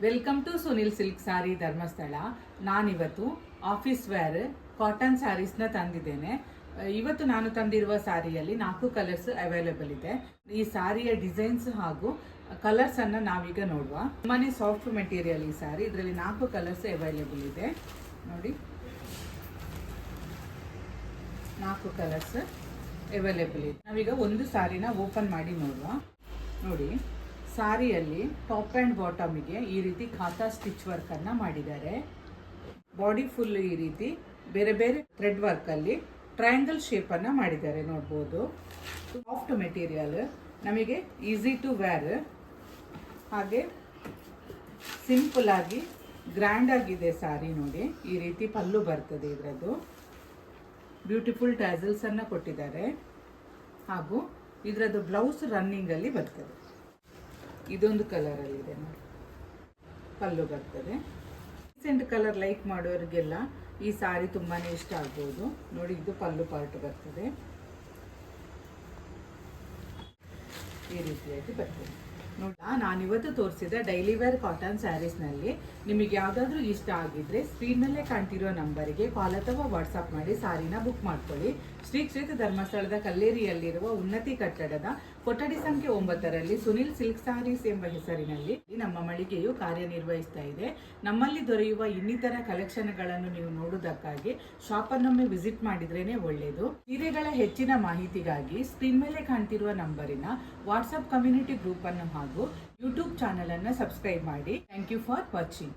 Welcome to Sunil silk ಸಾರಿ ಧರ್ಮಸ್ಥಳ. ನಾನಿವತ್ತು office wear cotton ಸ್ಯಾರೀಸ್ನ ತಂದಿದ್ದೇನೆ. ಇವತ್ತು ನಾನು ತಂದಿರುವ ಸಾರಿಯಲ್ಲಿ 4 ಕಲರ್ಸ್ ಅವೈಲೇಬಲ್ ಇದೆ. ಈ ಸಾರಿಯ ಡಿಸೈನ್ಸ್ ಹಾಗೂ ಕಲರ್ಸ್ ಅನ್ನು ನಾವೀಗ ನೋಡುವ. ತುಂಬಾನೇ ಸಾಫ್ಟ್ ಮೆಟೀರಿಯಲ್ ಈ ಸಾರಿ. ಇದರಲ್ಲಿ 4 ಕಲರ್ಸ್ ಅವೈಲೇಬಲ್ ಇದೆ. ನೋಡಿ, 4 ಕಲರ್ಸ್ ಅವೈಲೇಬಲ್ ಇದೆ. ನಾವೀಗ ಒಂದು ಸಾರಿನ ಓಪನ್ ಮಾಡಿ ನೋಡುವ. ನೋಡಿ, ಸಾರಿಯಲ್ಲಿ ಟಾಪ್ ಆ್ಯಂಡ್ ಬಾಟಮಿಗೆ ಈ ರೀತಿ ಖಾತಾ ಸ್ಟಿಚ್ ವರ್ಕನ್ನು ಮಾಡಿದ್ದಾರೆ. ಬಾಡಿ ಫುಲ್ ಈ ರೀತಿ ಬೇರೆ ಬೇರೆ ಥ್ರೆಡ್ ವರ್ಕಲ್ಲಿ ಟ್ರಯಾಂಗಲ್ ಶೇಪನ್ನು ಮಾಡಿದ್ದಾರೆ, ನೋಡ್ಬೋದು. ಸಾಫ್ಟ್ ಮೆಟೀರಿಯಲ್, ನಮಗೆ ಈಸಿ ಟು ವೇರ್, ಹಾಗೆ ಸಿಂಪಲ್ ಆಗಿ ಗ್ರ್ಯಾಂಡ್ ಆಗಿದೆ ಸಾರಿ. ನೋಡಿ, ಈ ರೀತಿ ಪಲ್ಲು ಬರ್ತದೆ. ಇದರದ್ದು ಬ್ಯೂಟಿಫುಲ್ ಟ್ಯಾಸಲ್ಸ್ ಅನ್ನು ಕೊಟ್ಟಿದ್ದಾರೆ, ಹಾಗೂ ಇದರದ್ದು ಬ್ಲೌಸ್ ರನ್ನಿಂಗ್ ಅಲ್ಲಿ ಬರ್ತದೆ. ಇದೊಂದು ಕಲರ್ ಅಲ್ಲಿ ಇದೆ ನೋಡಿ, ಪಲ್ಲು ಬರ್ತದೆ. ರೀಸೆಂಟ್ ಕಲರ್ ಲೈಕ್ ಮಾಡೋರಿಗೆಲ್ಲ ಈ ಸಾರಿ ತುಂಬಾನೇ ಇಷ್ಟ ಆಗ್ಬೋದು. ನೋಡಿ, ಇದು ಪಲ್ಲು ಪಾರ್ಟ್ ಬರ್ತದೆ, ಈ ರೀತಿಯಾಗಿ ಬರ್ತದೆ. ನೋಡಿ, ನಾನಿವತ್ತು ತೋರಿಸಿದ ಡೈಲಿ ವೇರ್ ಕಾಟನ್ ಸ್ಯಾರೀಸ್ನಲ್ಲಿ ನಿಮಗೆ ಯಾವುದಾದ್ರೂ ಇಷ್ಟ ಆಗಿದ್ರೆ ಸ್ಕ್ರೀನ್ನಲ್ಲೇ ಕಾಣ್ತಿರೋ ನಂಬರಿಗೆ ಕಾಲ್ ಅಥವಾ ವಾಟ್ಸಪ್ ಮಾಡಿ ಸಾರಿನ ಬುಕ್ ಮಾಡ್ಕೊಳ್ಳಿ. ಶ್ರೀ ಕ್ಷೇತ್ರ ಧರ್ಮಸ್ಥಳದ ಕಲ್ಲೇರಿಯಲ್ಲಿರುವ ಉನ್ನತಿ ಕಟ್ಟಡದ ಕೊಠಡಿ ಸಂಖ್ಯೆ 9ರಲ್ಲಿ ಸುನಿಲ್ ಸಿಲ್ಕ್ ಸಾರೀಸ್ ಎಂಬ ಹೆಸರಿನಲ್ಲಿ ನಮ್ಮ ಮಳಿಗೆಯು ಕಾರ್ಯನಿರ್ವಹಿಸ್ತಾ ಇದೆ. ನಮ್ಮಲ್ಲಿ ದೊರೆಯುವ ಇನ್ನಿತರ ಕಲೆಕ್ಷನ್ಗಳನ್ನು ನೀವು ನೋಡುವುದಕ್ಕಾಗಿ ಶಾಪನ್ನೊಮ್ಮೆ ವಿಸಿಟ್ ಮಾಡಿದ್ರೇನೆ ಒಳ್ಳೆಯದು. ಸೀರೆಗಳ ಹೆಚ್ಚಿನ ಮಾಹಿತಿಗಾಗಿ ಸ್ಕ್ರೀನ್ ಮೇಲೆ ಕಾಣ್ತಿರುವ ನಂಬರಿನ ವಾಟ್ಸಪ್ ಕಮ್ಯುನಿಟಿ ಗ್ರೂಪ್ ಅನ್ನು ಹಾಗೂ ಯೂಟ್ಯೂಬ್ ಚಾನೆಲ್ ಅನ್ನು ಸಬ್ಸ್ಕ್ರೈಬ್ ಮಾಡಿ. Thank you for watching.